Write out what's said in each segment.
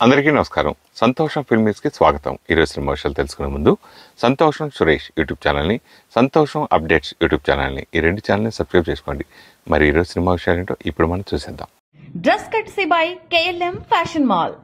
అందరికీ నమస్కారం. సంతోషం ఫిల్మ్స్కి స్వాగతం. ఈరోజు సినిమా విషయాలు తెలుసుకునే ముందు సంతోషం సురేష్ యూట్యూబ్ ఛానల్ని, సంతోషం అప్డేట్స్ యూట్యూబ్ ఛానల్ని, ఈ రెండు ఛానల్ని సబ్స్క్రైబ్ చేసుకోండి. మరి ఈరోజు సినిమా విషయాలు ఏంటో ఇప్పుడు మనం చూసేద్దాం. Dress కట్సీ by KLM fashion mall.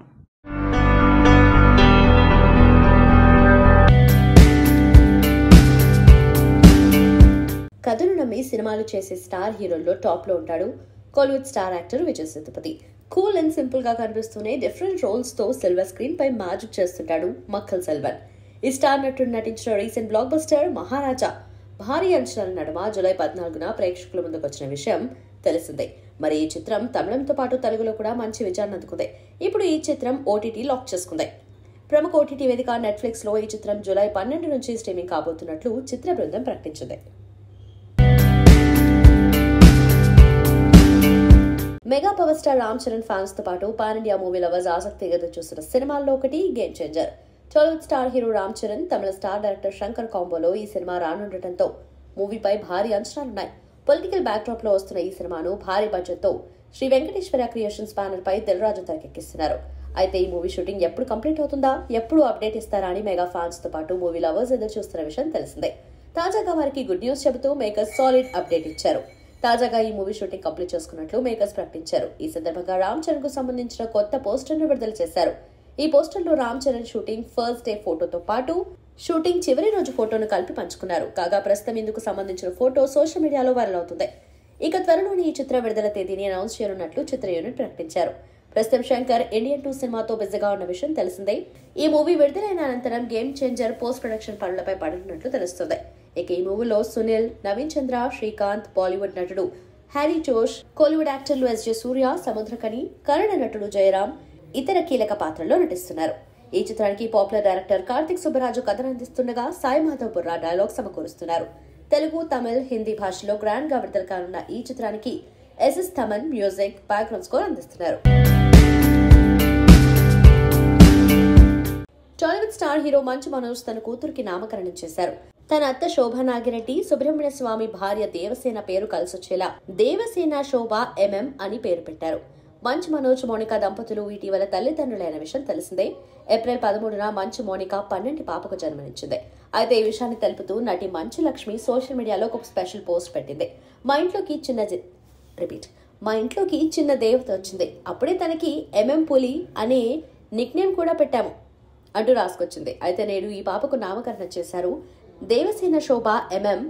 కథను నమ్మి సినిమాలు చేసే స్టార్ హీరోల్లో టాప్ లో ఉంటాడు Kollywood star actor Vijay Sethupathi. Cool and simple గా కనిపిస్తూనే డిఫరెంట్ రోల్స్ తో సిల్వర్ స్క్రీన్ పై మ్యాజిక్ చేస్తుంటాడు మక్కల్ సెల్వన్. ఈ స్టార్ నటుడు నటించిన రీసెంట్ బ్లాక్ బస్టర్ మహారాజా భారీ అంచనాల నడుమ జూలై 14న ప్రేక్షకుల ముందుకు వచ్చిన విషయం తెలిసిందే. మరి ఈ చిత్రం తమిళంతో పాటు తెలుగులో కూడా మంచి విజయాన్ని అందుకుంది. ఇప్పుడు ఈ చిత్రం OTT లాక్ చేసుకుంది. ప్రముఖ OTT వేదిక నెట్ఫ్లిక్స్ లో ఈ చిత్రం జూలై 12 నుంచి స్ట్రీమింగ్ కాబోతున్నట్లు చిత్ర బృందం ప్రకటించింది. Mega power star Ram Charan fans తో పాటు పాన్ ఇండియా మూవీ లవర్స్ ఆసక్తిగా చూస్తున్న సినిమాల్లో ఒకటి game changer. Tollywood star hero Ram Charan, తమిళ స్టార్ డైరెక్టర్ శంకర్ కాంబోలో ఈ సినిమా రానుండటంతో మూవీపై భారీ అంచనాలున్నాయి. పొలిటికల్ బ్యాక్డ్రాప్ లో వస్తున్న ఈ సినిమాను భారీ బడ్జెట్ తో శ్రీ వెంకటేశ్వర క్రియేషన్స్ బ్యానర్ పై దిల్ రాజు తెరకెక్కిస్తున్నారు. అయితే ఈ మూవీ షూటింగ్ ఎప్పుడు కంప్లీట్ అవుతుందా, ఎప్పుడు అప్డేట్ ఇస్తారా అని మెగా ఫ్యాన్స్ తో పాటు మూవీ లవర్స్ ఎదురు చూస్తున్న విషయం తెలిసిందే. తాజాగా వారికి గుడ్ న్యూస్ చెబుతూ మేకర్స్ సాలిడ్ అప్డేట్ ఇచ్చారు. తాజాగా ఈ మూవీ షూటింగ్ కంప్లీట్ చేసుకున్నట్లు మేకర్స్ ప్రకటించారు. ఈ సందర్భంగా రామ్ చరణ్ కు సంబంధించిన కొత్త పోస్టర్ ను విడుదల చేశారు. ఈ పోస్టర్ లో Ram Charan shooting first day ఫోటోతో పాటు షూటింగ్ చివరి రోజు ఫోటోను కలిపి పంచుకున్నారు. కాగా ప్రస్తుతం ఇందుకు సంబంధించిన ఫోటో సోషల్ మీడియాలో వైరల్ అవుతుంది. ఇక త్వరలోనే ఈ చిత్ర విడుదల తేదీని అనౌన్స్ చేయనున్నట్లు చిత్ర యూనిట్ ప్రకటించారు. ప్రస్తుతం శంకర్ ఇండియన్ 2 సినిమాతో బిజీగా ఉన్న విషయం తెలిసిందే. ఈ మూవీ విడుదలైన అనంతరం గేమ్ చేంజర్ పోస్ట్ ప్రొడక్షన్ పనులపై పడుతున్నట్లు తెలుస్తుంది. ఇక ఈ మూవీలో సునీల్, నవీన్ చంద్ర, శ్రీకాంత్, బాలీవుడ్ నటుడు హ్యారీ జోష్, కోలీవుడ్ యాక్టర్లు SJ సూర్య, సముద్రకని, కన్నడ నటుడు జయరాం ఇతర కీలక పాత్రల్లో నటిస్తున్నారు. ఈ చిత్రానికి పాపులర్ డైరెక్టర్ కార్తిక్ సుబ్బరాజు కథను అందిస్తుండగా సాయి మాధవ్ బుర్రా డైలాగ్ సమకూరుస్తున్నారు. తెలుగు, తమిళ్, హిందీ భాషలో గ్రాండ్ గా విడుదల కానున్న ఈ చిత్రానికి SS Thaman music, background score అందిస్తున్నారు. టాలీవుడ్ స్టార్ హీరో మంచు మనోజ్ తన కూతురికి నామకరణం చేశారు. తన అత్త శోభా నాగిరెడ్డి, సుబ్రహ్మణ్య స్వామి భార్య దేవసేన పేరు కలిసొచ్చేలా దేవసేన శోభ MM అని పేరు పెట్టారు. మంచు మనోజ్, మోనికా దంపతులు ఇటీవల తల్లిదండ్రులైన విషయం తెలిసిందే. ఏప్రిల్ 13న మంచు మోనిక 12 పాపకు జన్మనిచ్చింది. అయితే ఈ విషయాన్ని తెలుపుతూ నటి మంచు లక్ష్మి సోషల్ మీడియాలో ఒక స్పెషల్ పోస్ట్ పెట్టింది. మా ఇంట్లోకి చిన్న దేవత వచ్చింది, అప్పుడే తనకి MM పులి అనే నిక్నేమ్ కూడా పెట్టాము అంటూ రాసుకొచ్చింది. అయితే నేడు ఈ పాపకు నామకరణం చేశారు. దేవసేన శోభ MM.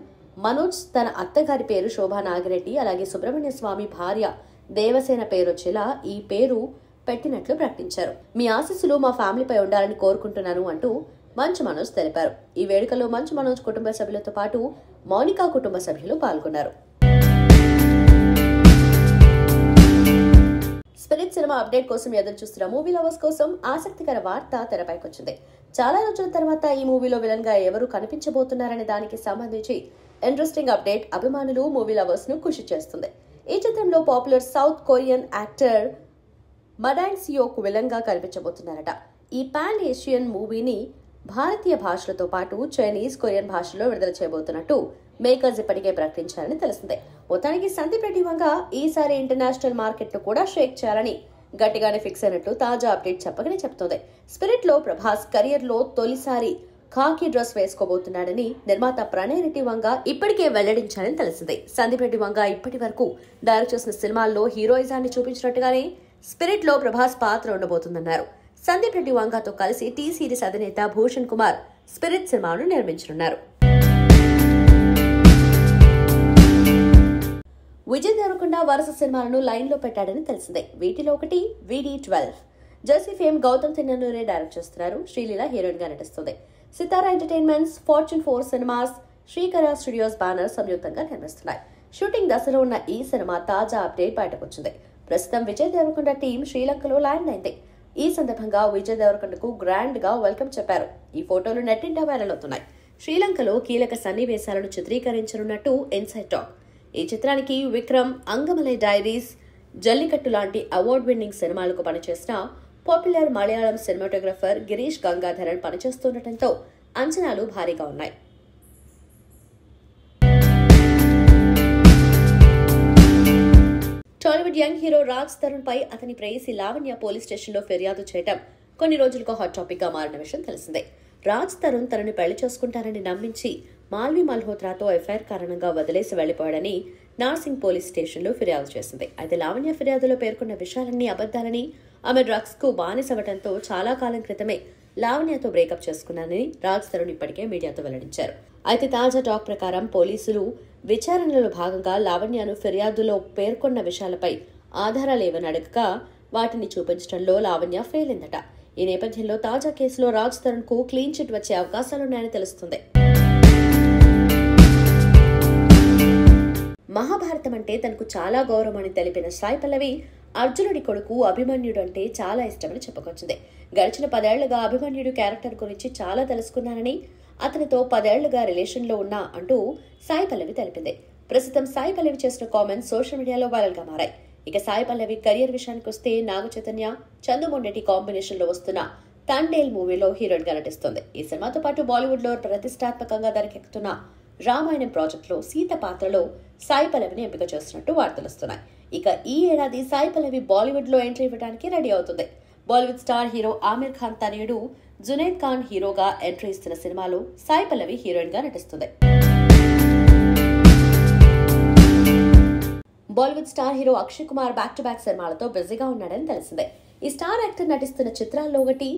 మనోజ్ తన అత్తగారి పేరు శోభా నాగిరెడ్డి, అలాగే సుబ్రహ్మణ్య స్వామి భార్య దేవసేన పేరు వచ్చేలా ఈ పేరు పెట్టినట్లు ప్రకటించారు. మీ ఆశీస్సులు మా ఫ్యామిలీపై ఉండాలని కోరుకుంటున్నాను అంటూ మంచు మనోజ్ తెలిపారు. ఈ వేడుకలో మంచు మనోజ్ కుటుంబ సభ్యులతో పాటు మౌనికా కుటుంబ సభ్యులు పాల్గొన్నారు. స్పిరిట్ సినిమా అప్డేట్ కోసం ఎదురు చూస్తున్న మూవీ లవర్స్ కోసం ఆసక్తికర వార్త తెరపైకొచ్చింది. చాలా రోజుల తర్వాత ఈ మూవీలో విలన్ గా ఎవరు కనిపించబోతున్నారనే దానికి సంబంధించి ఇంట్రెస్టింగ్ అప్డేట్ అభిమానులు, మూవీ లవర్స్ ను ఖుషి చేస్తుంది. ఈ చిత్రంలో popular South Korean actor Ma Dong Seok villain గా కనిపించబోతున్నారట. ఈ పాన్ ఏషియన్ మూవీని భారతీయ భాషలతో పాటు చైనీస్, కొరియన్ భాషలో విడుదల చేయబోతున్నట్టు మేకర్స్ ఇప్పటికే ప్రకటించారని తెలిసిందే. మొత్తానికి సందీప్ రెడ్డి వంగ ఈసారి ఇంటర్నేషనల్ మార్కెట్ ను కూడా షేక్ చేయాలని గట్టిగానే ఫిక్స్ అయినట్టు తాజా అప్డేట్ చెప్పకనే చెప్తోంది. స్పిరిట్ లో ప్రభాస్ కెరియర్ లో తొలిసారి ఖాకీ డ్రెస్ వేసుకోబోతున్నాడని నిర్మాత ప్రణయ్ రెడ్డి వంగ ఇప్పటికే వెల్లడించారని తెలిసిందే. సందీప్ రెడ్డి వంగ ఇప్పటి వరకు డైరెక్ట్ చేసిన సినిమాల్లో హీరోయిజాన్ని చూపించినట్టుగానే స్పిరిట్ లో ప్రభాస్ పాత్ర ఉండబోతుందన్నారు. సందీప్ రెడ్డి వంగతో కలిసి T సిరీస్ అధినేత భూషణ్ కుమార్ స్పిరిట్ సినిమాను నిర్మించనున్నారు. విజయ్ దేవరకొండ వరుస సినిమాలను లైన్ లో పెట్టాడని తెలిసిందే. వీటిలో ఒకటి VD12. Jersey fame Gowtam Tinnanuri direct చేస్తున్నారు. శ్రీలీల హీరోయిన్ గా నటిస్తుంది. Sithara entertainments, fortune 4 cinemas, Srikara studios banner సంయుక్తంగా నిర్మిస్తున్నాయి. షూటింగ్ దశలో ఉన్న ఈ సినిమా తాజా అప్డేట్ బయటకొచ్చింది. ప్రస్తుతం విజయ్ దేవరకొండ టీం శ్రీలంకలో ల్యాండ్ అయింది. ఈ సందర్భంగా విజయ్ దేవరకొండకు గ్రాండ్ గా వెల్కమ్ చెప్పారు. ఈ ఫోటోలు నెట్టింట వైరల్ అవుతున్నాయి. శ్రీలంకలో కీలక సన్నివేశాలను చిత్రీకరించనున్నట్టు ఇన్సైడ్ టాక్. ఈ చిత్రానికి విక్రమ్, అంగమలై డైరీస్, జల్లికట్టు లాంటి అవార్డ్ విన్నింగ్ సినిమాలకు పనిచేసిన పాపులర్ మలయాళం సినిమాటోగ్రఫర్ గిరీష్ గంగాధరన్ పనిచేస్తుండటంతో అంచనాలు భారీగా ఉన్నాయి. టాలీవుడ్ యంగ్ హీరో రాజ్ తరుణ్ పై అతని ప్రేయసి లావణ్య పోలీస్ స్టేషన్లో ఫిర్యాదు చేయడం కొన్ని రోజులుగా హాట్ టాపిక్ గా మారిన విషయం తెలిసిందే. రాజ్ తరుణ్ తనని పెళ్లి చేసుకుంటారని నమ్మించి మాల్వి మల్హోత్రాతో ఎఫ్ఐఆర్ కారణంగా వదిలేసి వెళ్లిపోయాడని నార్సింగ్ పోలీస్ స్టేషన్లో ఫిర్యాదు చేసింది. అయితే లావణ్య ఫిర్యాదులో పేర్కొన్న విషయాలన్నీ అబద్దాలని, ఆమె డ్రగ్స్ కు బానిసవడంతో చాలా కాలం క్రితమే లావణ్యతో బ్రేకప్ చేసుకున్నారని రాజ్ తరుణ్ ఇప్పటికే మీడియాతో వెల్లడించారు. అయితే తాజా టాక్ ప్రకారం పోలీసులు విచారణలో భాగంగా లావణ్యను ఫిర్యాదులో పేర్కొన్న విషయాలపై ఆధారాలేవని అడగగా వాటిని చూపించడంలో లావణ్య ఫెయిల్ అయిందట. ఈ నేపథ్యంలో తాజా కేసులో రాజ్ తరుణ్ కు క్లీన్ చిట్ వచ్చే అవకాశాలున్నాయని తెలుస్తుంది. మహాభారతం అంటే తనకు చాలా గౌరవం అని తెలిపిన సాయి పల్లవి అర్జునుడి కొడుకు అభిమన్యుడు అంటే చాలా ఇష్టమని చెప్పుకొచ్చింది. గడిచిన 10 ఏళ్లుగా అభిమన్యుడు క్యారెక్టర్ గురించి చాలా తెలుసుకున్నానని, అతనితో 10 ఏళ్లుగా రిలేషన్ లో ఉన్నా అంటూ సాయి పల్లవి తెలిపింది. ప్రస్తుతం సాయి పల్లవి చేసిన కామెంట్స్ సోషల్ మీడియాలో వైరల్ గా మారాయి. ఇక సాయి పల్లవి కెరియర్ విషయానికి వస్తే నాగ చైతన్య, చందు మొండెటి కాంబినేషన్ లో వస్తున్న తండేల్ మూవీలో హీరోయిన్ గా నటిస్తుంది. ఈ సినిమాతో పాటు బాలీవుడ్ లో ప్రతిష్టాత్మకంగా తెరకెక్కుతున్న రామాయణం ప్రాజెక్ట్ లో సీత పాత్రలో సాయి పల్లవిని ఎంపిక చేస్తున్నట్టు వార్తలు వస్తున్నాయి. ఇక ఈ ఏడాది సాయి పల్లవి బాలీవుడ్ లో ఎంట్రీ ఇవ్వడానికి రెడీ అవుతుంది. బాలీవుడ్ స్టార్ హీరో ఆమిర్ ఖాన్ తనయుడు జునైద్ ఖాన్ హీరోగా ఎంట్రీ ఇస్తున్న సినిమాలో సాయి పల్లవి హీరోయిన్ గా నటిస్తుంది. Bollywood star hero Akshay Kumar back to back సినిమాలతో బిజీగా ఉన్నాడని తెలిసిందే. ఈ స్టార్ యాక్టర్ నటిస్తున్న చిత్రాల్లో ఒకటి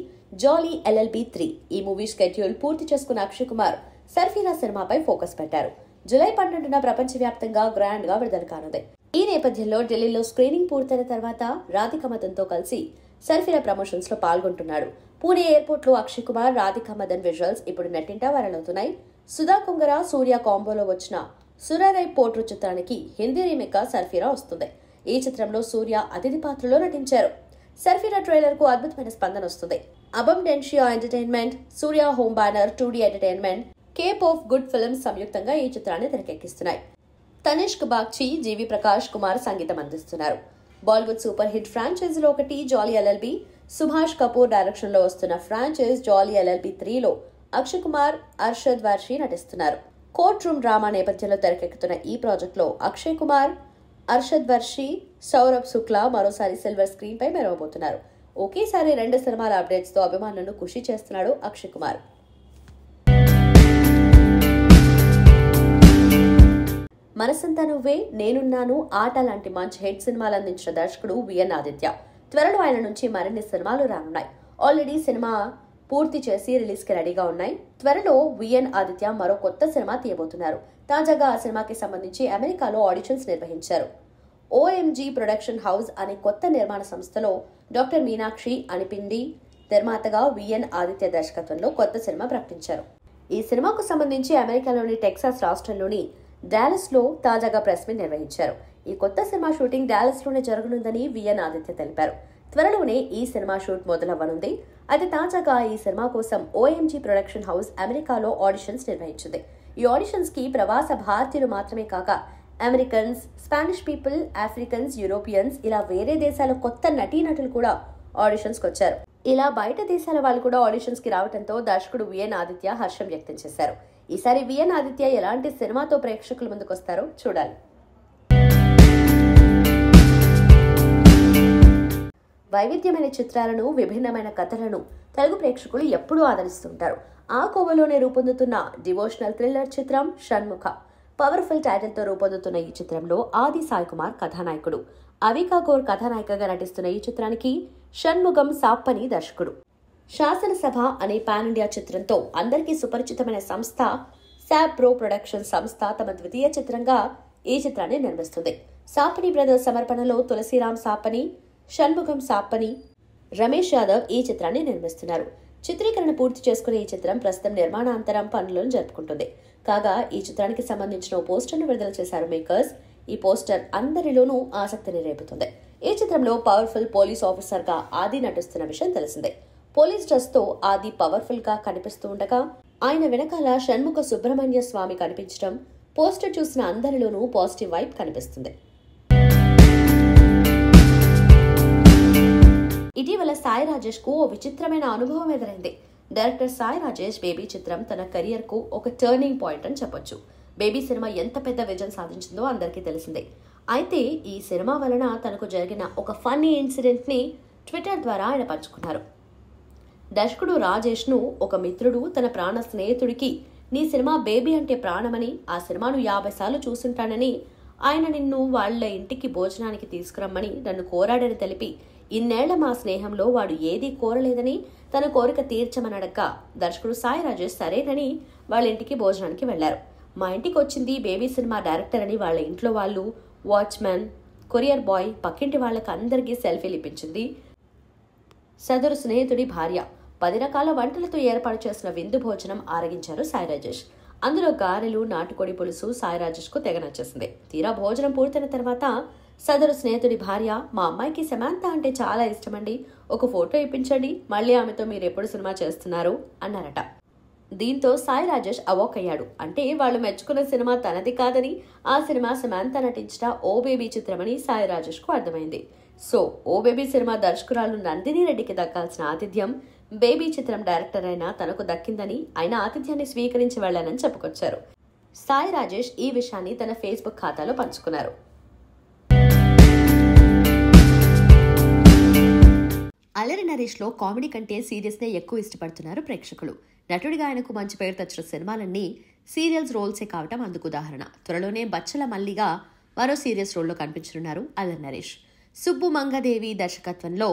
జాలీ LLB 3. ఈ మూవీ షెడ్యూల్ పూర్తి చేసుకున్న అక్షయ్ కుమార్ సర్ఫీరా సినిమాపై ఫోకస్ పెట్టారు. జూలై 12న ప్రపంచవ్యాప్తంగా గ్రాండ్ గా విడుదల కానుంది. ఈ నేపథ్యంలో ఢిల్లీలో స్క్రీనింగ్ పూర్తయిన తర్వాత రాధిక మదన్ తో కలిసి సర్ఫీరా ప్రమోషన్స్ లో పాల్గొంటున్నాడు. పూణే ఎయిర్పోర్ట్ లో అక్షయ్ కుమార్, రాధిక మదన్ విజువల్స్ ఇప్పుడు నెట్టింటా వైరల్ అవుతున్నాయి. సుధా కుంగర, సూర్య కాంబోలో వచ్చిన సురరై పోట్రు చిత్రానికి హిందీ రీమేక్ గా సర్ఫీరా వస్తుంది. ఈ చిత్రంలో సూర్య అతిథి పాత్రలో నటించారు. సర్ఫీరా ట్రైలర్ కు అద్భుతమైన స్పందన వస్తుంది. Abundantia entertainment, Suriya home banner, 2D entertainment, cape of good films సంయుక్తంగా ఈ చిత్రాన్ని తెరకెక్కిస్తున్నాయి. తనిష్క్ బాగ్చి, జీవి ప్రకాష్ కుమార్ సంగీతం అందిస్తున్నారు. బాలీవుడ్ సూపర్ హిట్ ఫ్రాంచైజీలో ఒకటి జాలీ LLB. సుభాష్ కపూర్ డైరెక్షన్ లో వస్తున్న ఫ్రాంచైజ్ జాలీ LLB 3లో అక్షయ్ కుమార్, అర్షద్ వర్షి నటిస్తున్నారు. కోర్ట్ రూమ్ డ్రామా నేపథ్యంలో తెరకెక్కుతున్న ఈ ప్రాజెక్ట్ లో అక్షయ్ కుమార్, అర్షద్ వర్షి, సౌరభ్ శుక్లా మరోసారి సిల్వర్ స్క్రీన్ పై మెరవబోతున్నారు. ఒకేసారి 2 సినిమాల అప్డేట్స్ తో అభిమానులను ఖుషి చేస్తున్నాడు అక్షయ్ కుమార్. మనసంతా నువ్వే, నేనున్నాను, ఆట లాంటి మంచి హిట్ సినిమాలు అందించిన దర్శకుడు VN ఆదిత్య. త్వరలో ఆయన నుంచి మరిన్ని సినిమాలు రానున్నాయి. ఆల్రెడీ సినిమా పూర్తి చేసి రిలీజ్ కి రెడీగా ఉన్నాయి. త్వరలో VN ఆదిత్య మరో కొత్త సినిమా తీయబోతున్నారు. తాజాగా ఆ సినిమాకి సంబంధించి అమెరికాలో ఆడిషన్స్ నిర్వహించారు. OMG ప్రొడక్షన్ హౌస్ అనే కొత్త నిర్మాణ సంస్థలో డాక్టర్ మీనాక్షి అనిపిండి నిర్మాతగా VN ఆదిత్య దర్శకత్వంలో కొత్త సినిమా ప్రకటించారు. ఈ సినిమాకు సంబంధించి అమెరికాలోని టెక్సాస్ రాష్ట్రంలోని డాలస్ లో తాజాగా ప్రెస్ మీట్ నిర్వహించారు. ఈ కొత్త సినిమా షూటింగ్ డాలస్ లోనే జరగనుందని VN ఆదిత్య తెలిపారు. త్వరలోనే ఈ సినిమా షూట్ మొదలవ్వనుంది. అయితే తాజాగా ఈ సినిమా కోసం OMG ప్రొడక్షన్ హౌస్ అమెరికాలో ఆడిషన్స్ నిర్వహించింది. ఈ ఆడిషన్స్ కి ప్రవాస భారతీయులు మాత్రమే కాక Americans, Spanish people, Africans, Europeans ఇలా వేరే దేశాల కొత్త నటీనటులు కూడా ఆడిషన్స్ కి వచ్చారు. ఇలా బయట దేశాల వాళ్ళు కూడా ఆడిషన్స్ కి రావడంతో దర్శకుడు VN ఆదిత్య హర్షం వ్యక్తం చేశారు. ఈసారి VN ఆదిత్య ఎలాంటి సినిమాతో ప్రేక్షకుల ముందుకొస్తారో చూడాలి. వైవిధ్యమైన చిత్రాలను, విభిన్నమైన కథలను తెలుగు ప్రేక్షకులు ఎప్పుడూ ఆదరిస్తుంటారు. ఆ కోవలోనే రూపొందుతున్న డివోషనల్ థ్రిల్లర్ చిత్రం షణ్ముఖ. పవర్ఫుల్ టైటిల్ తో రూపొందుతున్న ఈ చిత్రంలో ఆది సాయి కుమార్ కథానాయకుడు, అవికా గోర్ కథానాయికగా నటిస్తున్న ఈ చిత్రానికి షణ్ముగం సాప్పని దర్శకుడు. శాసనసభ అనే పాన్ ఇండియా చిత్రంతో అందరికీ సుపరిచితమైన సంస్థ శాప్ ప్రో ప్రొడక్షన్ సంస్థ తమ ద్వితీయ చిత్రంగా ఈ చిత్రాన్ని నిర్మిస్తుంది. సాప్పని బ్రదర్స్ సమర్పణలో తులసిరామ్ సాప్పని, షణ్ముగం సాప్పని, రమేష్ యాదవ్ ఈ చిత్రాన్ని నిర్మిస్తున్నారు. చిత్రీకరణ పూర్తి చేసుకునే ఈ చిత్రం ప్రస్తుతం నిర్మాణాంతరం పనులను జరుపుకుంటుంది. కాగా ఈ చిత్రానికి సంబంధించిన ఓ పోస్టర్ను విడుదల చేశారు మేకర్స్. ఈ పోస్టర్ అందరిలోనూ ఆసక్తిని రేపుతుంది. ఈ చిత్రంలో పవర్ఫుల్ పోలీస్ ఆఫీసర్ గా ఆది నటిస్తున్న విషయం తెలిసిందే. పోలీస్ డ్రెస్ తో ఆది పవర్ఫుల్ గా కనిపిస్తూ ఉండగా ఆయన వెనకాల షణ్ముఖ సుబ్రహ్మణ్య స్వామి కనిపించడం పోస్టర్ చూసిన అందరిలోనూ పాజిటివ్ వైబ్ కనిపిస్తుంది. ఇటీవల సాయి రాజేష్ కు ఓ విచిత్రమైన అనుభవం ఎదురైంది. డైరెక్టర్ సాయి రాజేష్ బేబీ చిత్రం తన కెరియర్ కు ఒక టర్నింగ్ పాయింట్ అని చెప్పొచ్చు. బేబీ సినిమా ఎంత పెద్ద విజయం సాధించిందో అందరికీ తెలిసిందే. అయితే ఈ సినిమా వలన తనకు జరిగిన ఒక ఫన్నీ ఇన్సిడెంట్ని ట్విట్టర్ ద్వారా ఆయన పంచుకున్నారు. దర్శకుడు రాజేష్ను ఒక మిత్రుడు తన ప్రాణ స్నేహితుడికి నీ సినిమా బేబీ అంటే ప్రాణమని, ఆ సినిమాను 50 సార్లు చూసుంటానని, ఆయన నిన్ను వాళ్ల ఇంటికి భోజనానికి తీసుకురమ్మని నన్ను కోరాడని తెలిపి, ఇన్నేళ్ల మా స్నేహంలో వాడు ఏదీ కోరలేదని తన కోరిక తీర్చమనడక్క దర్శకుడు సాయి రాజేష్ సరేనని వాళ్ళ ఇంటికి భోజనానికి వెళ్లారు. మా ఇంటికి వచ్చింది బేబీ సినిమా డైరెక్టర్ అని వాళ్ళ ఇంట్లో వాళ్ళు, వాచ్మెన్, కొరియర్ బాయ్, పక్కింటి వాళ్ళకి అందరికీ సెల్ఫీలు ఇప్పించింది సదరు స్నేహితుడి భార్య. 10 రకాల వంటలతో ఏర్పాటు చేసిన విందు భోజనం ఆరగించారు సాయి రాజేష్. అందులో గారెలు, నాటుకోడి పులుసు సాయి రాజేష్ కు తెగ నచ్చేసింది. తీరా భోజనం పూర్తయిన తర్వాత సదరు స్నేహితుడి భార్య, మా అమ్మాయికి సమాంత అంటే చాలా ఇష్టమండి, ఒక ఫోటో ఇప్పించండి, మళ్ళీ ఆమెతో మీరు ఎప్పుడు సినిమా చేస్తున్నారు అన్నారట. దీంతో సాయి రాజేష్ అవాక్కయ్యాడు. అంటే వాళ్ళు మెచ్చుకున్న సినిమా తనది కాదని, ఆ సినిమా సమాంత నటించిన ఓ బేబీ చిత్రమని సాయి రాజేష్ కు అర్థమైంది. సో ఓ బేబీ సినిమా దర్శకురాలు నందిని రెడ్డికి దక్కాల్సిన ఆతిథ్యం బేబీ చిత్రం డైరెక్టర్ అయిన తనకు దక్కిందని, ఆయన ఆతిథ్యాన్ని స్వీకరించి వెళ్లానని చెప్పుకొచ్చారు. సాయి రాజేష్ ఈ విషయాన్ని తన ఫేస్బుక్ ఖాతాలో పంచుకున్నారు. అల్లరి నరేష్ లో కామెడీ కంటే సీరియస్ నే ఎక్కువ ఇష్టపడుతున్నారు ప్రేక్షకులు. నటుడిగా ఆయనకు మంచి పేరు తెచ్చిన సినిమాలన్నీ సీరియల్స్ రోల్సే కావటం అందుకు ఉదాహరణ. త్వరలోనే బచ్చల మల్లిగా మరో సీరియస్ రోల్లో కనిపించనున్నారు అల్లరి నరేష్. సుబ్బు మంగదేవి దర్శకత్వంలో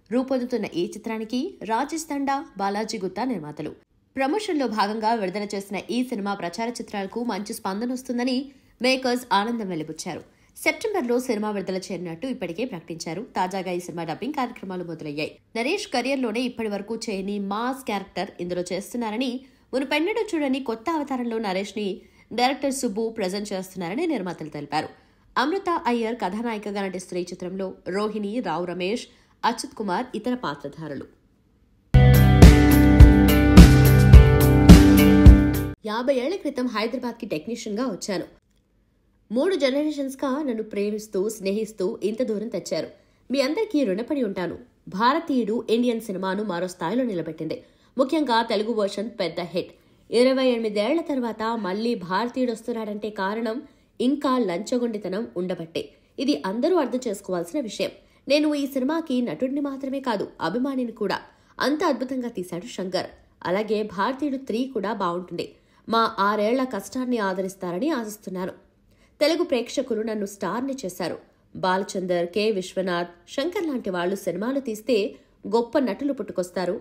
రూపొందుతున్న ఈ చిత్రానికి రాజేష్ తండా, బాలాజీ గుత్తా నిర్మాతలు. ప్రమోషన్లో భాగంగా విడుదల చేసిన ఈ సినిమా ప్రచార చిత్రాలకు మంచి స్పందన వస్తుందని మేకర్స్ ఆనందం వెలిబుచ్చారు. సెప్టెంబర్లో సినిమా విడుదల చేయనున్నట్టు ఇప్పటికే ప్రకటించారు. తాజాగా ఈ సినిమా డబ్బింగ్ కార్యక్రమాలు మొదలయ్యాయి. నరేష్ కెరియర్లోనే ఇప్పటి వరకు చేయని మాస్ క్యారెక్టర్ ఇందులో చేస్తున్నారని, మునుపెన్నడూ చూడని కొత్త అవతారంలో నరేష్ ని డైరెక్టర్ సుబ్బు ప్రెజెంట్ చేస్తున్నారని నిర్మాతలు తెలిపారు. అమృత అయ్యర్ కథానాయికగా నటిస్తున్న ఈ చిత్రంలో రోహిణి, రావు రమేష్, అచ్యుత్ కుమార్ ఇతర పాత్రధారులు. 50 ఏళ్ల క్రితం హైదరాబాద్ కి టెక్నీషియన్ గా వచ్చాను. 3 జనరేషన్స్ గా నన్ను ప్రేమిస్తూ, స్నేహిస్తూ ఇంత దూరం తెచ్చారు. మీ అందరికీ రుణపడి ఉంటాను. భారతీయుడు ఇండియన్ సినిమాను మరో స్థాయిలో నిలబెట్టింది. ముఖ్యంగా తెలుగు వర్షన్ పెద్ద హిట్. 28 ఏళ్ల తర్వాత మళ్లీ భారతీయుడు వస్తున్నాడంటే కారణం ఇంకా లంచగొండితనం ఉండబట్టే. ఇది అందరూ అర్థం చేసుకోవాల్సిన విషయం. నేను ఈ సినిమాకి నటుడిని మాత్రమే కాదు, అభిమానిని కూడా. అంత అద్భుతంగా తీశాడు శంకర్. అలాగే భారతీయుడు 3 కూడా బాగుంటుంది. మా 6 ఏళ్ల కష్టాన్ని ఆదరిస్తారని ఆశిస్తున్నాను. తెలుగు ప్రేక్షకులు నన్ను స్టార్ని చేశారు. బాలచందర్, కె విశ్వనాథ్, శంకర్ లాంటి వాళ్లు సినిమాలు తీస్తే గొప్ప నటులు పుట్టుకొస్తారు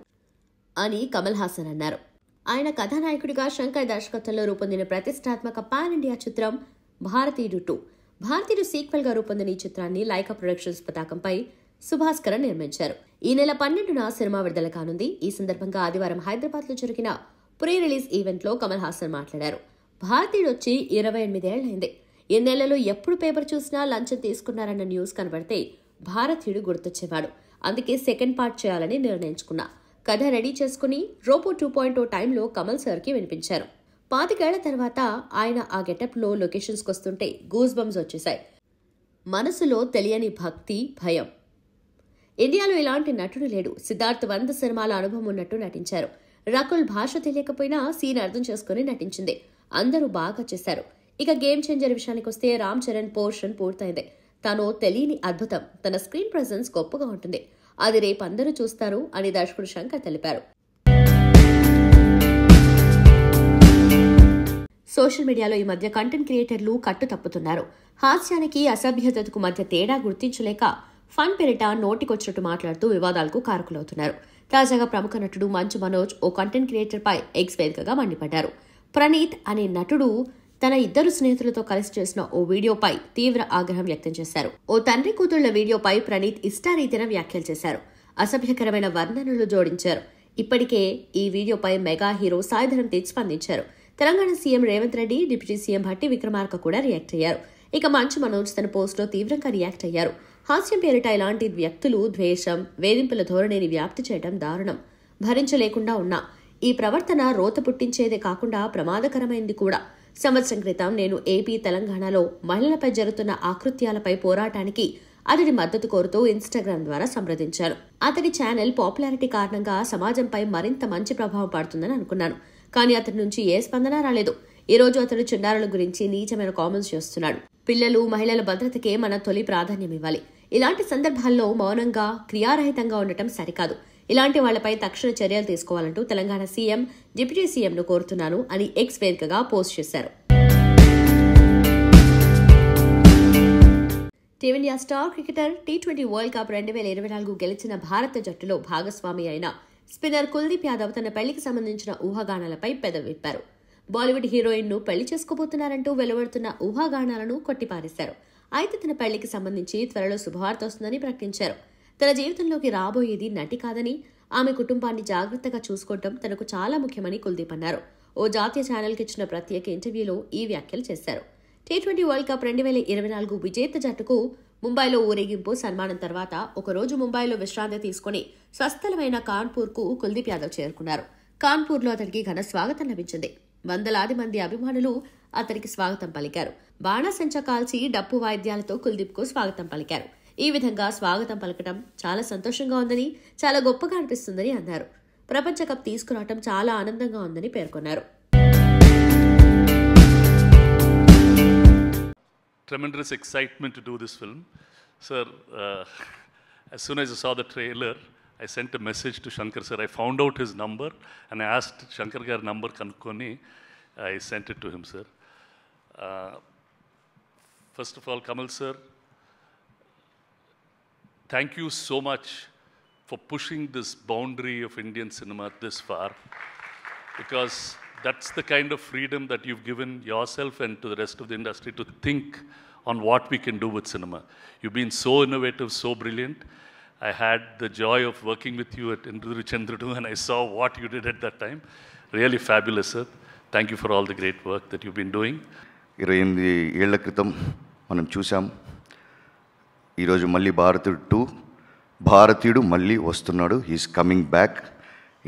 అని కమల్ హాసన్ అన్నారు. ఆయన కథానాయకుడిగా శంకర్ దర్శకత్వంలో రూపొందిన ప్రతిష్టాత్మక పాన్ ఇండియా చిత్రం భారతీయుడు 2. భారతీయుడు సీక్వెల్ గా రూపొందిన ఈ చిత్రాన్ని లైకా ప్రొడక్షన్స్ పతాకంపై సుభాస్కర్ నిర్మించారు. ఈ నెల 12న సినిమా విడుదల కానుంది. ఈ సందర్భంగా ఆదివారం హైదరాబాద్ లో జరిగిన ప్రీ రిలీజ్ ఈవెంట్ లో కమల్ హాసన్ మాట్లాడారు. భారతీయుడు వచ్చి 28 ఏళ్లైంది. ఎన్నేళ్లలో ఎప్పుడు పేపర్ చూసినా లంచం తీసుకున్నారన్న న్యూస్ కనబడితే భారతీయుడు గుర్తొచ్చేవాడు. అందుకే సెకండ్ పార్ట్ చేయాలని నిర్ణయించుకున్నా. కథ రెడీ చేసుకుని రోబో 2.0 టైంలో కమల్ సార్కి వినిపించారు. 25 ఏళ్ల తర్వాత ఆయన ఆ గెటప్ లో లొకేషన్స్కి వస్తుంటే గూస్ బంప్స్ వచ్చేశాయి. మనసులో తెలియని భక్తి, భయం. ఇండియాలో ఇలాంటి నటుడు లేడు. సిద్ధార్థ్ 100 సినిమాల అనుభవం ఉన్నట్టు నటించారు. రకుల్ భాష తెలియకపోయినా సీన్ అర్థం చేసుకుని నటించింది. అందరూ బాగా చేశారు. ఇక గేమ్ చేంజర్ విషయానికి వస్తే రామ్ చరణ్ పోర్షన్ పూర్తయింది. తను తెలియని అద్భుతం. తన స్క్రీన్ ప్రెజెన్స్ గొప్పగా ఉంటుంది. అది రేపు అందరూ చూస్తారు అని దర్శకుడు శంకర్ తెలిపారు. సోషల్ మీడియాలో ఈ మధ్య కంటెంట్ క్రియేటర్లు కట్టు తప్పుతున్నారు. హాస్యానికి అసభ్యతకు మధ్య తేడా గుర్తించలేక ఫన్ పేరిట నోటికొచ్చినట్టు మాట్లాడుతూ వివాదాలకు కారకులవుతున్నారు. తాజాగా ప్రముఖ నటుడు మంచు మనోజ్ ఓ కంటెంట్ క్రియేటర్ పై ఎక్స్ వేదికగా మండిపడ్డారు. ప్రణీత్ అనే నటుడు తన 2 స్నేహితులతో కలిసి చేసిన ఓ వీడియోపై తీవ్ర ఆగ్రహం వ్యక్తం చేశారు. ఓ తండ్రి కూతుళ్ల వీడియోపై ప్రణీత్ ఇష్టారీతిన వ్యాఖ్యలు చేశారు. అసభ్యకరమైన వర్ణనలు జోడించారు. ఇప్పటికే ఈ వీడియోపై మెగా హీరో సాయి ధరమ్ తేజ్ స్పందించారు. Telangana CM Revanth Reddy, deputy CM Bhatti Vikramarka కూడా రియాక్ట్ అయ్యారు. ఇక మంచు మనోజ్ తన పోస్టులో తీవ్రంగా రియాక్ట్ అయ్యారు. హాస్యం పేరిట ఇలాంటి వ్యక్తులు ద్వేషం, వేధింపుల ధోరణిని వ్యాప్తి చేయడం దారుణం. భరించలేకుండా ఉన్నా ఈ ప్రవర్తన రోత పుట్టించేదే కాకుండా ప్రమాదకరమైంది కూడా. సంవత్సరం క్రితం నేను ఏపీ, తెలంగాణలో మహిళలపై జరుగుతున్న ఆకృత్యాలపై పోరాటానికి అతడి మద్దతు కోరుతూ ఇన్స్టాగ్రామ్ ద్వారా సంప్రదించాను. అతడి ఛానల్ పాపులారిటీ కారణంగా సమాజంపై మరింత మంచి ప్రభావం పడుతుందని అనుకున్నాను. కానీ అతడి నుంచి ఏ స్పందన రాలేదు. ఈ రోజు అతడు చిన్నారుల గురించి నీచమైన కామెంట్స్ చేస్తున్నాడు. పిల్లలు మహిళల భద్రతకే మన తొలి ప్రాధాన్యం ఇవ్వాలి. ఇలాంటి సందర్భాల్లో మౌనంగా క్రియారహితంగా ఉండటం సరికాదు. ఇలాంటి వాళ్లపై తక్షణ చర్యలు తీసుకోవాలంటూ తెలంగాణ సీఎం డిప్యూటీ సీఎంను కోరుతున్నాను అని ఎక్స్ వేదికగా పోస్ట్ చేశారు. Team India star cricketer T20 world cup 2024 గెలిచిన భారత జట్టులో భాగస్వామి అయిన స్పిన్నర్ కుల్దీప్ యాదవ్ తన పెళ్లికి సంబంధించిన ఊహాగానాలపై పెదవి విప్పారు. బాలీవుడ్ హీరోయిన్ ను పెళ్లి చేసుకోబోతున్నారంటూ వెలువడుతున్న ఊహాగానాలను కొట్టిపారేశారు. అయితే తన పెళ్లికి సంబంధించి త్వరలో శుభవార్త వస్తుందని ప్రకటించారు. తన జీవితంలోకి రాబోయేది నటి కాదని, ఆమె కుటుంబాన్ని జాగ్రత్తగా చూసుకోవడం తనకు చాలా ముఖ్యమని కుల్దీప్ అన్నారు. ఓ జాతీయ ఛానల్కి ఇచ్చిన ప్రత్యేక ఇంటర్వ్యూలో ఈ వ్యాఖ్యలు చేశారు. టీ20 వరల్డ్ కప్ 2024 విజేత జట్టుకు ముంబైలో ఊరేగింపు సన్మానం తర్వాత ఒకరోజు ముంబైలో విశ్రాంతి తీసుకుని స్వస్థలమైన కాన్పూర్కు కుల్దీప్ యాదవ్ చేరుకున్నారు. కాన్పూర్లో అతనికి ఘన స్వాగతం లభించింది. వందలాది మంది అభిమానులు అతనికి స్వాగతం పలికారు. బాణాసంచా కాల్చి డప్పు వాయిద్యాలతో కుల్దీప్ కు స్వాగతం పలికారు. ఈ విధంగా స్వాగతం పలకటం చాలా సంతోషంగా ఉందని, చాలా గొప్పగా అనిపిస్తుందని అన్నారు. ప్రపంచ కప్ తీసుకురావటం చాలా ఆనందంగా ఉందని పేర్కొన్నారు. Tremendous excitement to do this film. Sir, as soon as I saw the trailer, I sent a message to Shankar sir. I found out his number and I asked Shankar gar number kanukkoni. I sent it to him, sir. First of all, Kamal sir, thank you so much for pushing this boundary of Indian cinema this far, because that's the kind of freedom that you've given yourself and to the rest of the industry to think on what we can do with cinema. You've been so innovative, so brilliant. I had the joy of working with you at Indru Chandrudu and I saw what you did at that time. Really fabulous, sir. Thank you for all the great work that you've been doing. 28 ఏళ్ల క్రితం మనం చూసాం. ఈరోజు మళ్ళీ భారతీయుడు మళ్ళీ వస్తున్నాడు. He's coming back.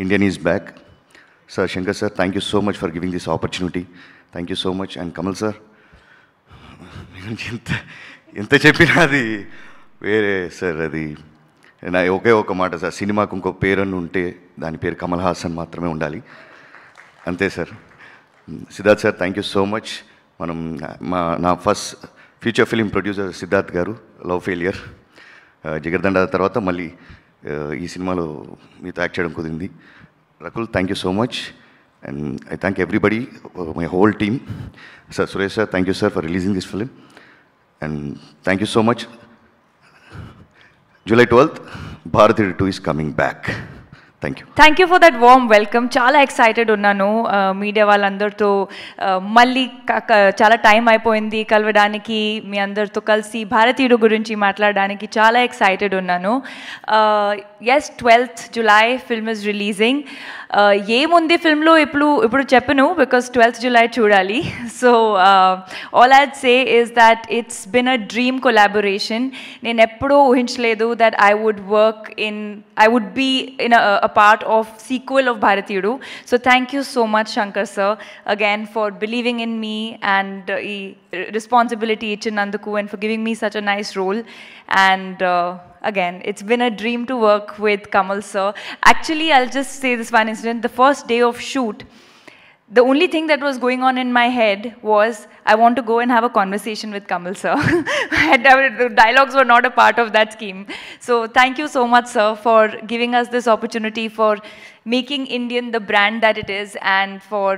Indian is back. Sir, Shankar sir, thank you so much for giving this opportunity. Thank you so much. And Kamal sir, ఎంత చెప్పినా అది వేరే సార్. అది నా ఒకే ఒక మాట సార్, సినిమాకు ఇంకో పేరನ್ನು ఉంటే దాని పేరు కమల్ హాసన్ మాత్రమే ఉండాలి, అంతే sir. Siddharth sir, thank you so much. మనం నా first future film producer Siddharth గారు, లవ్ ఫెయిలియర్, జిగర్దండ తర్వాత మళ్ళీ ఈ సినిమాలో మీతో యాక్ట్ చేయడం కుదిరింది. Rakul, thank you so much, and I thank everybody, my whole team. Sir, Suresh sir, thank you sir for releasing this film, and thank you so much. July 12th, Bharatiyudu 2 is coming back. Thank you. Thank you for that warm welcome. Chala excited unnanu media వాళ్ళందరితో మళ్ళీ చాలా time అయిపోయింది కలవడానికి, మీ అందరితో కలిసి భారతీయుడు గురించి మాట్లాడడానికి చాలా ఎక్సైటెడ్ ఉన్నాను. yes, 12th July film is releasing. ఏముంది ఫిల్మ్లో ఇప్పుడు చెప్పను, బికాస్ 12th July చూడాలి. So all I'd say is that it's been a dream collaboration. నేను ఎప్పుడూ ఊహించలేదు that I would be in a part of sequel of Bharatiyudu. So thank you so much, Shankar sir, again for believing in me and responsibility ichinanduku and for giving me such a nice role. And again, it's been a dream to work with Kamal sir. Actually, I'll just say this one incident. The first day of shoot, the only thing that was going on in my head was I want to go and have a conversation with Kamal sir. The dialogues were not a part of that scheme. So thank you so much, sir, for giving us this opportunity, for making Indian the brand that it is, and for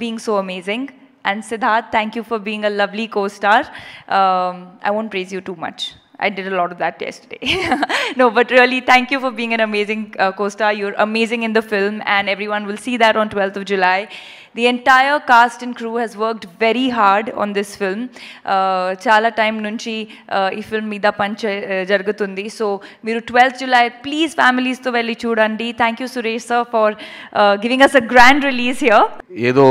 being so amazing. And Siddharth, thank you for being a lovely co-star. I won't praise you too much. I did a lot of that yesterday. No, but really, thank you for being an amazing co-star. You're amazing in the film, and everyone will see that on 12th of July. The entire cast and crew has worked very hard on this film. Chala time nunchi ee film meeda punch jargutundi. So meeru 12th July please families tho velli chudandi. Thank you Suresh sir for giving us a grand release here. ఏదో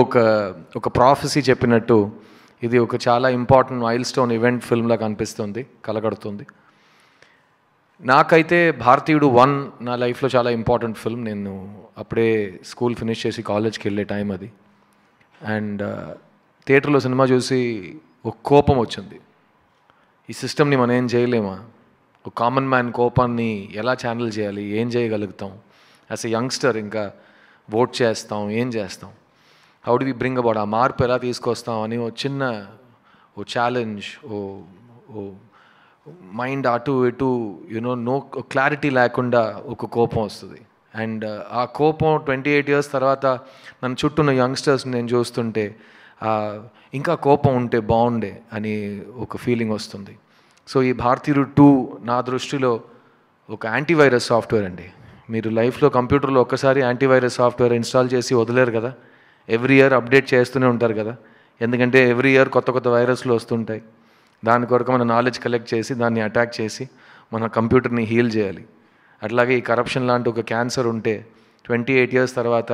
ఒక prophecy చెప్పినట్టు ఇది ఒక చాలా important mile stone event ఫిల్మ్లా కనిపిస్తుంది, కలగడుతుంది. నాకైతే భారతీయుడు 1 నా లైఫ్లో చాలా ఇంపార్టెంట్ ఫిల్మ్. నేను అప్పుడే స్కూల్ ఫినిష్ చేసి కాలేజ్కి వెళ్ళే టైం అది. అండ్ థియేటర్లో సినిమా చూసి ఒక కోపం వచ్చింది. ఈ సిస్టమ్ని మనం ఏం చేయలేమా? ఒక కామన్ మ్యాన్ కోపాన్ని ఎలా ఛానల్ చేయాలి, ఏం చేయగలుగుతాం? యాజ్ ఎ యంగ్స్టర్ ఇంకా ఓట్ చేస్తాం, ఏం చేస్తాం? How do we bring about ఆ మార్పు ఎలా తీసుకొస్తాం అని ఓ ఛాలెంజ్, ఓ మైండ్ అటు ఇటు నో క్లారిటీ లేకుండా ఒక కోపం వస్తుంది. అండ్ ఆ కోపం 28 years తర్వాత నన్ను చుట్టూ ఉన్న యంగ్స్టర్స్ని నేను చూస్తుంటే ఇంకా కోపం ఉంటే బాగుండే అని ఒక ఫీలింగ్ వస్తుంది. సో ఈ భారతీయుడు 2 నా దృష్టిలో ఒక యాంటీవైరస్ సాఫ్ట్వేర్ అండి. మీరు లైఫ్లో కంప్యూటర్లో ఒక్కసారి యాంటీవైరస్ సాఫ్ట్వేర్ ఇన్స్టాల్ చేసి వదిలేరు కదా, ఎవ్రీ ఇయర్ అప్డేట్ చేస్తూనే ఉంటారు కదా. ఎందుకంటే ఎవ్రీ ఇయర్ కొత్త కొత్త వైరస్లు వస్తుంటాయి. దాని కొరకు మన నాలెడ్జ్ కలెక్ట్ చేసి దాన్ని అటాక్ చేసి మన కంప్యూటర్ని హీల్ చేయాలి. అట్లాగే ఈ కరప్షన్ లాంటి ఒక క్యాన్సర్ ఉంటే 28 years తర్వాత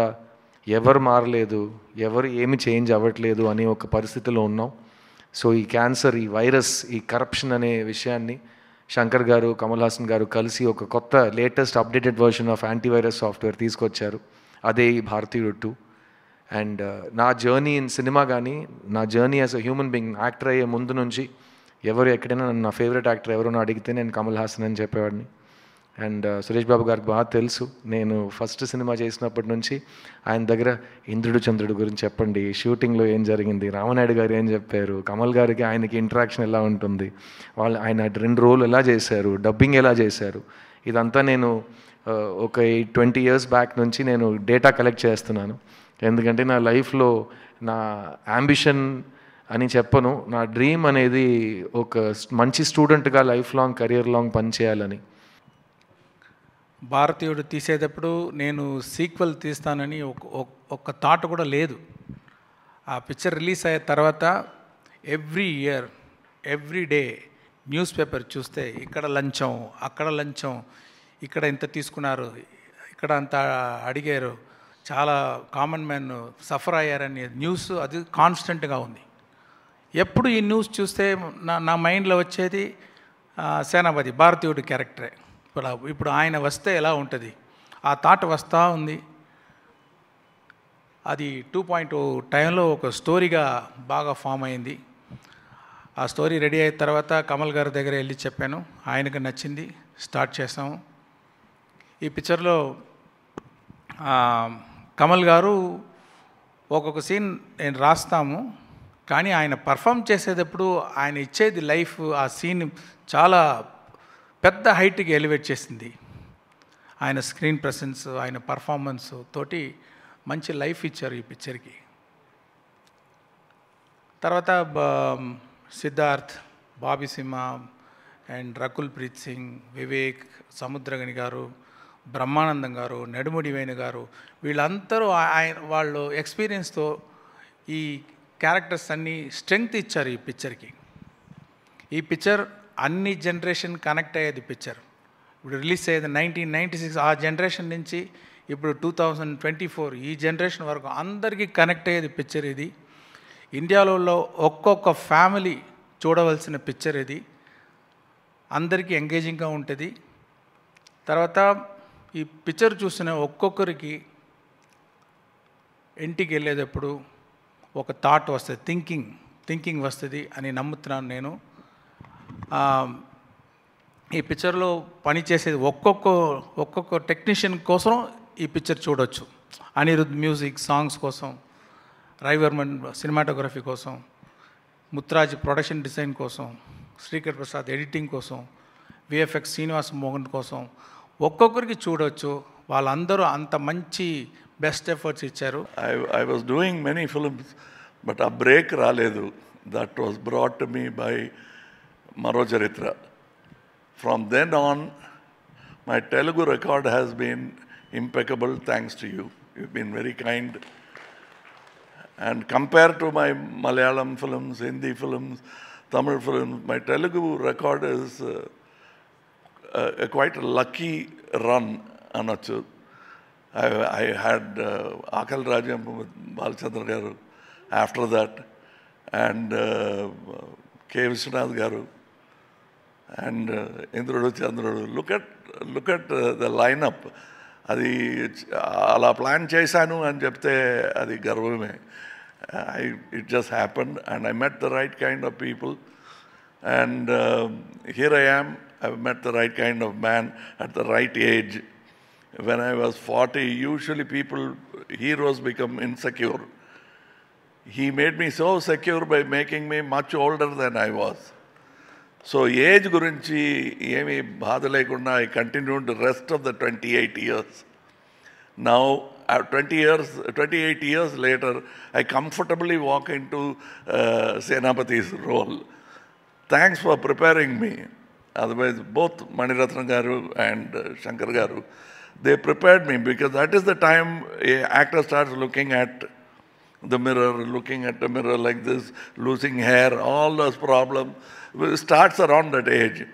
ఎవరు మారలేదు, ఎవరు ఏమి చేంజ్ అవ్వట్లేదు అనే ఒక పరిస్థితిలో ఉన్నాం. సో ఈ క్యాన్సర్, ఈ వైరస్, ఈ కరప్షన్ అనే విషయాన్ని శంకర్ గారు, కమల్ హాసన్ గారు కలిసి ఒక కొత్త latest updated version of antivirus software తీసుకొచ్చారు. అదే ఈ భారతీయుడు 2. అండ్ నా జర్నీ ఇన్ సినిమా కానీ, నా journey as a human being, actor అయ్యే ముందు నుంచి ఎవరు ఎక్కడైనా నా ఫేవరెట్ యాక్టర్ ఎవరైనా అడిగితే నేను కమల్ హాసన్ అని చెప్పేవాడిని. అండ్ సురేష్ బాబు గారికి బాగా తెలుసు, నేను ఫస్ట్ సినిమా చేసినప్పటి నుంచి ఆయన దగ్గర ఇంద్రుడు చంద్రుడు గురించి చెప్పండి, షూటింగ్లో ఏం జరిగింది, రామనాయుడు గారు ఏం చెప్పారు, కమల్ గారికి ఆయనకి ఇంటరాక్షన్ ఎలా ఉంటుంది, ఆయన 2 roles ఎలా చేశారు, డబ్బింగ్ ఎలా చేశారు, ఇదంతా నేను ఒక 20 years బ్యాక్ నుంచి నేను డేటా కలెక్ట్ చేస్తున్నాను. ఎందుకంటే నా లైఫ్లో నా యాంబిషన్ అని చెప్పను, నా డ్రీమ్ అనేది ఒక మంచి స్టూడెంట్గా లైఫ్ లాంగ్, కెరియర్ లాంగ్ పనిచేయాలని. భారతీయుడు తీసేటప్పుడు నేను సీక్వెల్ తీస్తానని ఒక్క థాట్ కూడా లేదు. ఆ పిక్చర్ రిలీజ్ అయ్యే తర్వాత every year, every day news paper చూస్తే ఇక్కడ లంచం, అక్కడ లంచం, ఇక్కడ ఇంత తీసుకున్నారు, ఇక్కడ అంత అడిగారు, చాలా కామన్ మ్యాన్ సఫర్ అయ్యారని న్యూస్ అది కాన్స్టెంట్గా ఉంది. ఎప్పుడు ఈ న్యూస్ చూస్తే నా మైండ్లో వచ్చేది సేనాపతి భారతీయుడు క్యారెక్టరే. ఇప్పుడు ఆయన వస్తే ఎలా ఉంటుంది ఆ థాట్ వస్తూ ఉంది. అది 2.0 టైంలో ఒక స్టోరీగా బాగా ఫామ్ అయింది. ఆ స్టోరీ రెడీ అయిన తర్వాత కమల్ గారి దగ్గర వెళ్ళి చెప్పాను, ఆయనకు నచ్చింది, స్టార్ట్ చేసాము. ఈ పిక్చర్లో కమల్ గారు ఒక్కొక్క సీన్ నేను రాస్తాము, కానీ ఆయన పర్ఫామ్ చేసేటప్పుడు ఆయన ఇచ్చేది లైఫ్, ఆ సీన్ చాలా పెద్ద హైట్కి ఎలివేట్ చేసింది. ఆయన స్క్రీన్ ప్రెసెన్స్, ఆయన పర్ఫార్మెన్స్ తోటి మంచి లైఫ్ ఇచ్చారు ఈ పిక్చర్కి. తర్వాత సిద్ధార్థ్, బాబీ సింహ అండ్ రకుల్ ప్రీత్ సింగ్, వివేక్, సముద్రగని గారు, బ్రహ్మానందం గారు, నెడుముడి వేణు గారు, వీళ్ళందరూ వాళ్ళు ఎక్స్పీరియన్స్తో ఈ క్యారెక్టర్స్ అన్నీ స్ట్రెంగ్త్ ఇచ్చారు ఈ పిక్చర్కి. ఈ పిక్చర్ అన్ని జనరేషన్ కనెక్ట్ అయ్యేది పిక్చర్. ఇప్పుడు రిలీజ్ అయ్యేది 1996, ఆ జనరేషన్ నుంచి ఇప్పుడు 2024 ఈ జనరేషన్ వరకు అందరికీ కనెక్ట్ అయ్యేది పిక్చర్ ఇది. ఇండియాలో ఒక్కొక్క ఫ్యామిలీ చూడవలసిన పిక్చర్ ఇది, అందరికీ ఎంగేజింగ్గా ఉంటుంది. తర్వాత ఈ పిక్చర్ చూసిన ఒక్కొక్కరికి ఇంటికి వెళ్ళేటప్పుడు ఒక థాట్ వస్తుంది, థింకింగ్ వస్తుంది అని నమ్ముతున్నాను నేను. ఈ పిక్చర్లో పనిచేసేది ఒక్కొక్క టెక్నీషియన్ కోసం ఈ పిక్చర్ చూడొచ్చు. అనిరుద్ మ్యూజిక్, సాంగ్స్ కోసం, రవివర్మన్ సినిమాటోగ్రఫీ కోసం, ముత్రాజ్ ప్రొడక్షన్ డిజైన్ కోసం, శ్రీకర్ ప్రసాద్ ఎడిటింగ్ కోసం, విఎఫ్ఎక్స్ శ్రీనివాస్ మోహన్ కోసం ఒక్కొక్కరికి చూడొచ్చు. వాళ్ళందరూ అంత మంచి బెస్ట్ ఎఫర్ట్స్ ఇచ్చారు. I was doing many films, but a break రాలేదు. That was brought to me by Maro Charitra. From then on, my Telugu record has been impeccable thanks to you. You've been very kind. And compared to my Malayalam films, Hindi films, Tamil films, my Telugu record is quite a lucky run, Anachu. I had Akal Rajam with Balchandra Garu after that, and K. Vishwanath Garu, and Indrudu Chandrudu. Look at the lineup. అది అలా plan చేశాను అని చెప్తే అది గర్వమే. It just happened and I met the right kind of people and here I am. I met the right kind of man at the right age. When I was 40, usually heroes become insecure. he made me so secure by making me much older than I was. So age gurinchi emi baadha lekunda I continued the rest of the 28 years. Now 28 years later, I comfortably walk into Senapati's role. Thanks for preparing me. Otherwise, both Maniratnam garu and Shankar garu, they prepared me, because that is the time an actor starts looking at the mirror like this, losing hair, all those problems starts around that age.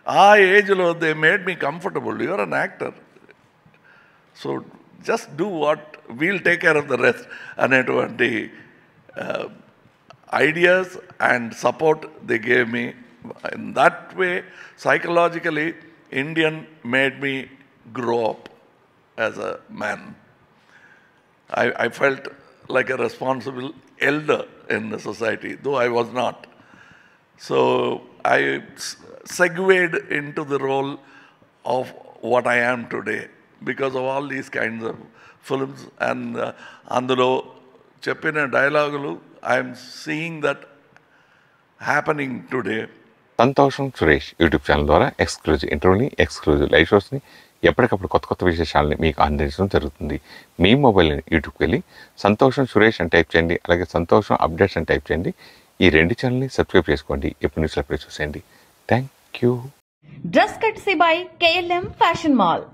Our age, they made me comfortable. You are an actor. So just do what, we'll take care of the rest. అనేటువంటి ideas and support they gave me. In that way, psychologically, Indian made me grow up as a man. I felt like a responsible elder in the society, though I was not. So I segued into the role of what I am today because of all these kinds of films. And అందులో చెప్పిన డైలాగులు I'm seeing that happening today. సంతోషం Suresh YouTube channel ద్వారా exclusive ఇంటర్వ్యూని, exclusive live షోస్ని, ఎప్పటికప్పుడు కొత్త విశేషాలని మీకు అందించడం జరుగుతుంది. మీ మొబైల్ యూట్యూబ్కి వెళ్ళి సంతోషం సురేష్ అని టైప్ చేయండి, అలాగే సంతోషం అప్డేట్స్ అని టైప్ చేయండి. ఈ 2 ఛానల్ని సబ్స్క్రైబ్ చేసుకోండి, ఎప్పుడు న్యూస్లో అప్డేట్ చూసేయండి. Thank you. Dress కట్సీ by KLM fashion mall.